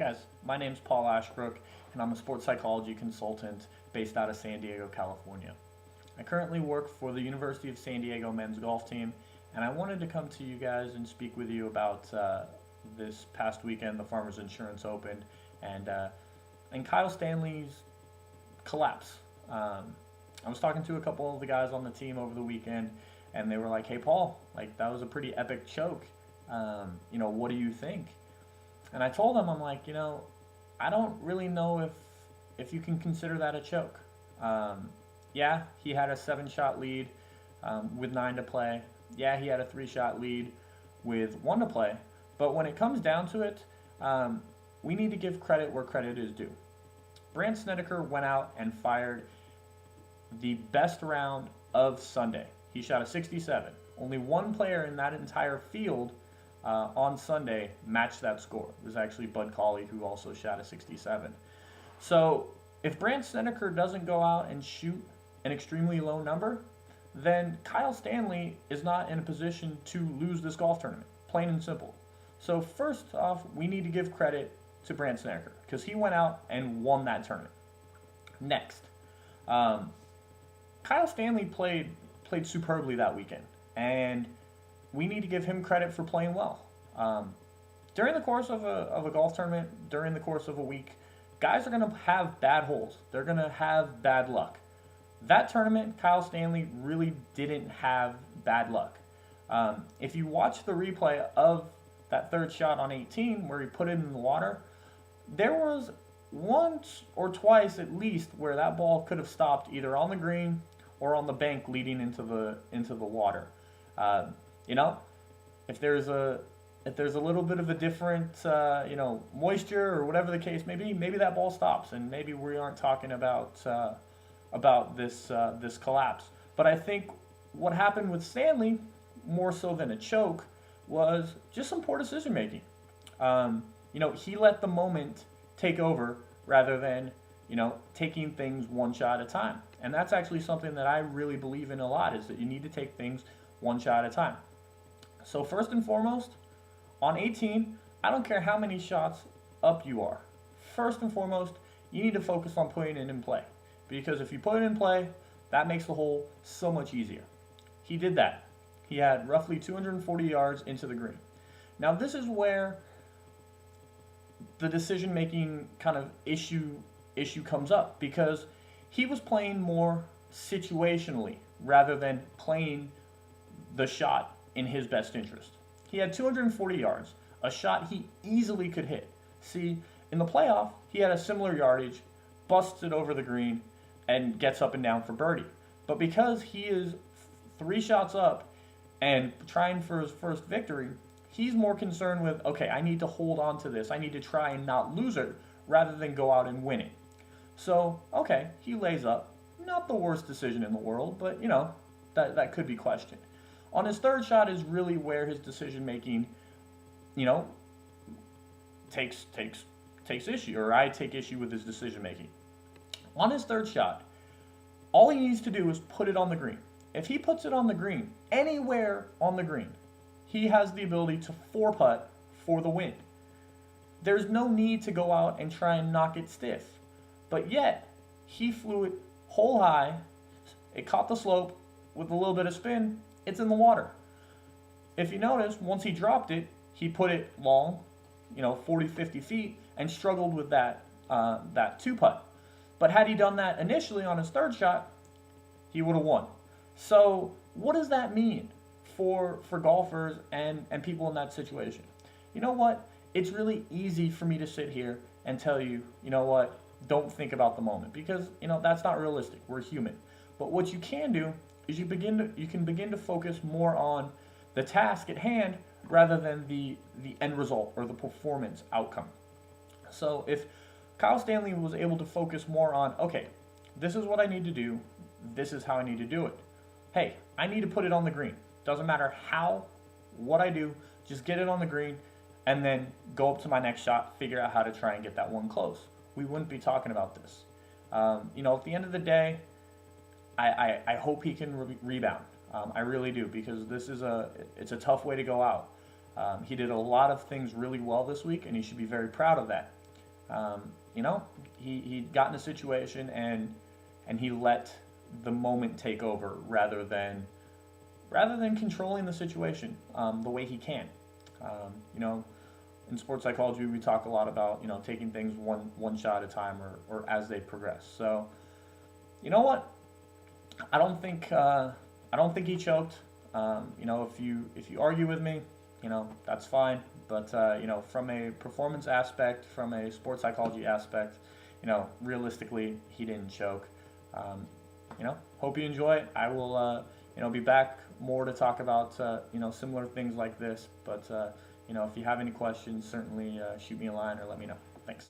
guys, my name's Paul Ashbrook, and I'm a sports psychology consultant based out of San Diego, California. I currently work for the University of San Diego men's golf team, and I wanted to come to you guys and speak with you about this past weekend, the Farmers Insurance Open, and Kyle Stanley's collapse. I was talking to a couple of the guys on the team over the weekend, and they were like, "Hey, Paul, like that was a pretty epic choke. What do you think?" And I told them, I'm like, I don't really know if you can consider that a choke. Yeah, he had a 7-shot lead with 9 to play. Yeah, he had a 3-shot lead with 1 to play. But when it comes down to it, we need to give credit where credit is due. Brandt Snedeker went out and fired the best round of Sunday. He shot a 67. Only one player in that entire field on Sunday matched that score. It was actually Bud Cauley, who also shot a 67. So if Brandt Snedeker doesn't go out and shoot an extremely low number, then Kyle Stanley is not in a position to lose this golf tournament, plain and simple. So first off, we need to give credit to Brandt Snedeker because he went out and won that tournament. Next, Kyle Stanley played superbly that weekend, and we need to give him credit for playing well. During the course of a golf tournament, during the course of a week, guys are going to have bad holes. They're going to have bad luck. That tournament, Kyle Stanley really didn't have bad luck. If you watch the replay of that third shot on 18 where he put it in the water, there was once or twice at least where that ball could have stopped either on the green or on the bank leading into the water. If there's a little bit of a different moisture or whatever the case may be, maybe that ball stops, and maybe we aren't talking about this collapse. But I think what happened with Stanley, more so than a choke, was just some poor decision making. He let the moment take over rather than taking things one shot at a time. And that's actually something that I really believe in a lot, is that you need to take things one shot at a time. So first and foremost, on 18, I don't care how many shots up you are. First and foremost, you need to focus on putting it in play. Because if you put it in play, that makes the hole so much easier. He did that. He had roughly 240 yards into the green. Now this is where the decision-making kind of issue comes up, because he was playing more situationally rather than playing the shot in his best interest. He had 240 yards, a shot he easily could hit. See, in the playoff, he had a similar yardage, busts it over the green, and gets up and down for birdie. But because he is 3 shots up and trying for his first victory, he's more concerned with, okay, I need to hold on to this. I need to try and not lose it rather than go out and win it. So, okay, he lays up. Not the worst decision in the world, but, that could be questioned. On his third shot is really where his decision making, takes issue, or I take issue with his decision making. On his third shot, all he needs to do is put it on the green. If he puts it on the green, anywhere on the green, he has the ability to 4-putt for the win. There's no need to go out and try and knock it stiff. But yet, he flew it hole high, it caught the slope with a little bit of spin, it's in the water. If you notice, once he dropped it, he put it long, 40, 50 feet, and struggled with that 2-putt. But had he done that initially on his third shot, he would have won. So what does that mean for golfers and people in that situation? You know what? It's really easy for me to sit here and tell you, don't think about the moment, because that's not realistic. We're human. But what you can do is you can begin to focus more on the task at hand rather than the end result or the performance outcome. So if Kyle Stanley was able to focus more on, okay, this is what I need to do, this is how I need to do it. Hey, I need to put it on the green. Doesn't matter what I do, just get it on the green and then go up to my next shot, figure out how to try and get that one close. We wouldn't be talking about this. At the end of the day, I hope he can rebound. I really do, because it's a tough way to go out. He did a lot of things really well this week, and he should be very proud of that. You know, he got in a situation and he let the moment take over rather than controlling the situation the way he can. You know, in sports psychology, we talk a lot about, you know, taking things one shot at a time or as they progress. So, you know what? I don't think he choked. You know, if you argue with me, you know, that's fine. But you know, from a performance aspect, from a sports psychology aspect, you know, realistically, he didn't choke. You know, hope you enjoy it. I will, you know, be back more to talk about, you know, similar things like this. But you know, if you have any questions, certainly shoot me a line or let me know.